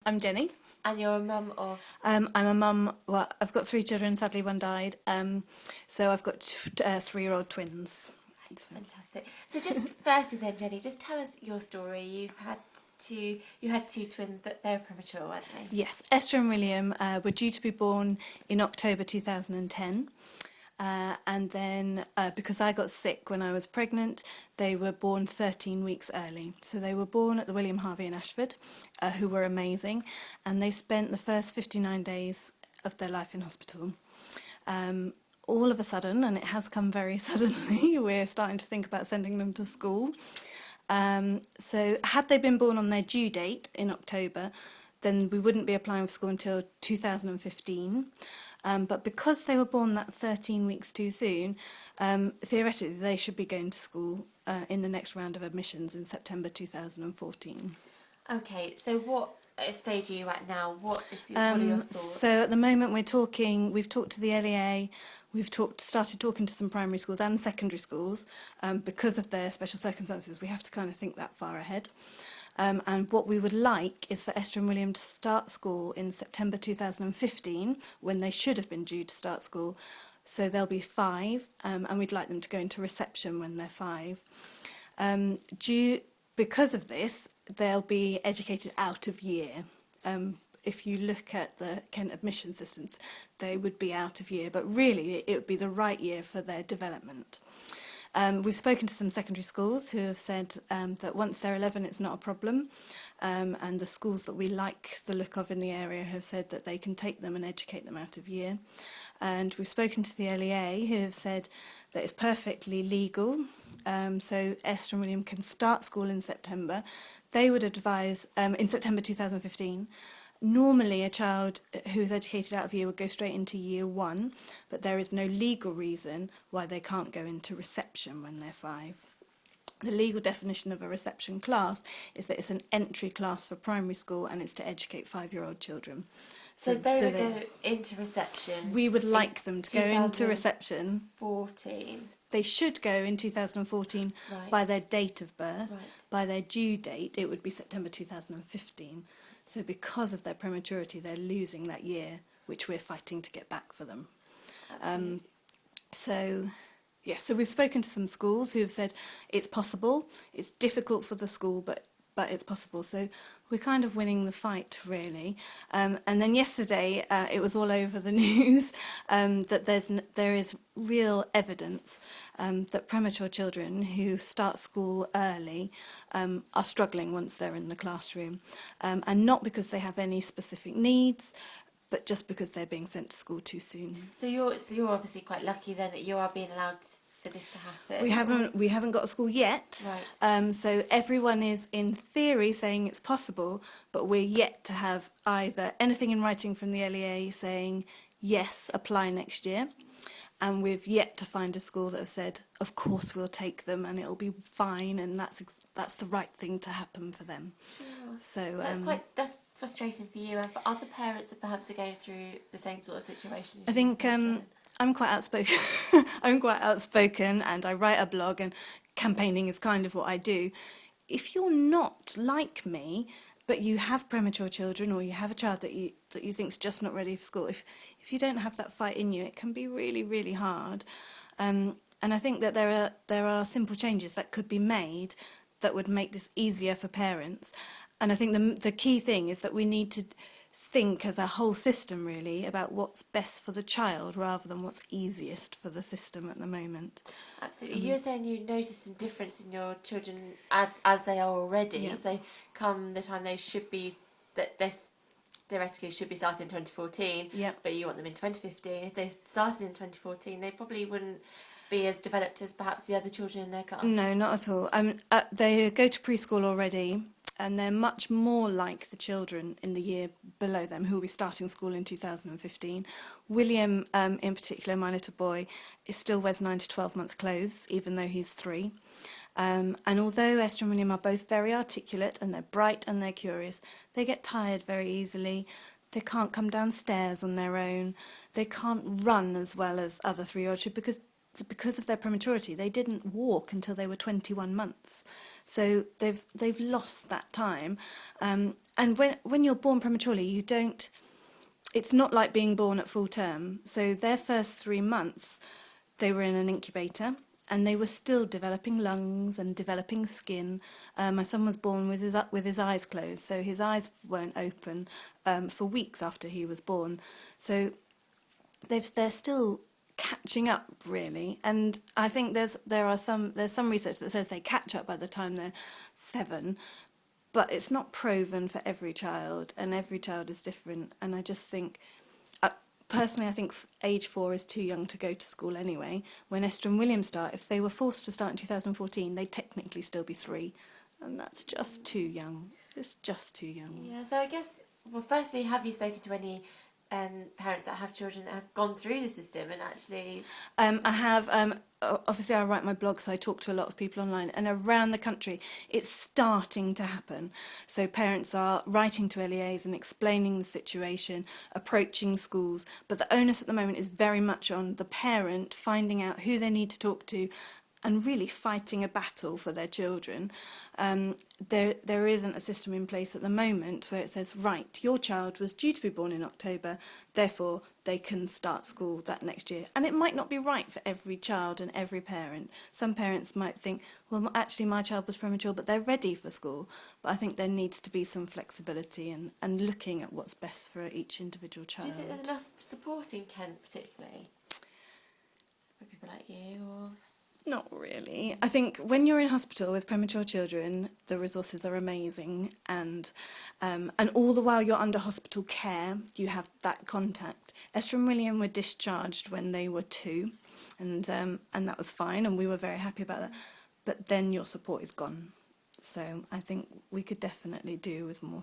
I'm Jenny. And you're a mum of? I'm a mum. Well, I've got 3 children. Sadly, one died. So I've got 3-year-old twins. So. Fantastic. So just firstly then, Jenny, just tell us your story. You had two twins, but they were premature, weren't they? Yes, Esther and William were due to be born in October 2010. And then because I got sick when I was pregnant, they were born 13 weeks early. So they were born at the William Harvey in Ashford, who were amazing. And they spent the first 59 days of their life in hospital. All of a sudden, and it has come very suddenly, we're starting to think about sending them to school. So had they been born on their due date in October, then we wouldn't be applying for school until 2015. But because they were born that 13 weeks too soon, theoretically they should be going to school in the next round of admissions in September 2014. Okay, so what stage are you at now? What are your thoughts? So at the moment we've talked to the LEA, started talking to some primary schools and secondary schools. Because of their special circumstances, we have to kind of think that far ahead. And what we would like is for Esther and William to start school in September 2015, when they should have been due to start school. So they'll be 5, and we'd like them to go into reception when they're 5. Because of this, they'll be educated out of year. If you look at the Kent admission systems, they would be out of year, but really it would be the right year for their development. We've spoken to some secondary schools who have said that once they're 11 it's not a problem, and the schools that we like the look of in the area have said that they can take them and educate them out of year. And we've spoken to the LEA who have said that it's perfectly legal, so Esther and William can start school in September. They would advise in September 2015. Normally, a child who is educated out of year would go straight into year 1, but there is no legal reason why they can't go into reception when they're 5. The legal definition of a reception class is that it's an entry class for primary school and it's to educate 5-year-old children. So they would go into reception. We would like them to go into reception. 14. They should go in 2014 by their date of birth. Right. By their due date, it would be September 2015. So because of their prematurity, they're losing that year, which we're fighting to get back for them. So we've spoken to some schools who have said it's possible. It's difficult for the school, but it's possible. So we're kind of winning the fight, really. And then yesterday, it was all over the news that there is real evidence that premature children who start school early are struggling once they're in the classroom, and not because they have any specific needs, but just because they're being sent to school too soon. So you're obviously quite lucky then that you are being allowed for this to happen. We haven't got a school yet. Right. So everyone is in theory saying it's possible, but we're yet to have either anything in writing from the LEA saying yes, apply next year, and we've yet to find a school that have said of course we'll take them and it'll be fine and that's the right thing to happen for them. Sure. So that's frustrating for you and for other parents that perhaps are going through the same sort of situation. I think I'm quite outspoken. I'm quite outspoken, and I write a blog, and campaigning is kind of what I do. If you're not like me, but you have premature children, or you have a child that you think's just not ready for school, if you don't have that fight in you, it can be really, really hard. And I think that there are simple changes that could be made that would make this easier for parents. And I think the key thing is that we need to think as a whole system really about what's best for the child rather than what's easiest for the system at the moment. Absolutely. You were saying you noticed a difference in your children as they are already. Yeah. So come the time they should be, that this theoretically should be starting in 2014, but you want them in 2015. If they started in 2014, they probably wouldn't be as developed as perhaps the other children in their class. No, not at all. They go to preschool already, and they're much more like the children in the year below them who will be starting school in 2015. William, in particular, my little boy, still wears 9 to 12 month clothes, even though he's 3. And although Esther and William are both very articulate and they're bright and they're curious, they get tired very easily. They can't come downstairs on their own. They can't run as well as other 3-year-olds should because because of their prematurity, they didn't walk until they were 21 months. So they've lost that time. And when you're born prematurely, you don't. It's not like being born at full term. So their first 3 months, they were in an incubator, and they were still developing lungs and developing skin. My son was born with his eyes closed, so his eyes weren't open for weeks after he was born. So they're still catching up, really. And I think there's some research that says they catch up by the time they're 7, but it's not proven for every child, and every child is different. And I just think, personally, I think age 4 is too young to go to school anyway. When Esther and William start, if they were forced to start in 2014, they'd technically still be 3, and that's just too young. It's just too young. Yeah, so I guess, well, firstly, have you spoken to any parents that have children that have gone through the system and actually... I have. Obviously, I write my blog, so I talk to a lot of people online, and around the country it's starting to happen. So parents are writing to LEAs and explaining the situation, approaching schools, but the onus at the moment is very much on the parent finding out who they need to talk to and really fighting a battle for their children. There isn't a system in place at the moment where it says, right, your child was due to be born in October, therefore they can start school that next year. And it might not be right for every child and every parent. Some parents might think, well, actually my child was premature, but they're ready for school. But I think there needs to be some flexibility and looking at what's best for each individual child. Do you think there's enough support in Kent, particularly, for people like you, or...? Not really. I think when you're in hospital with premature children, the resources are amazing, and all the while you're under hospital care, you have that contact. Esther and William were discharged when they were 2, and that was fine, and we were very happy about that. But then your support is gone. So I think we could definitely do with more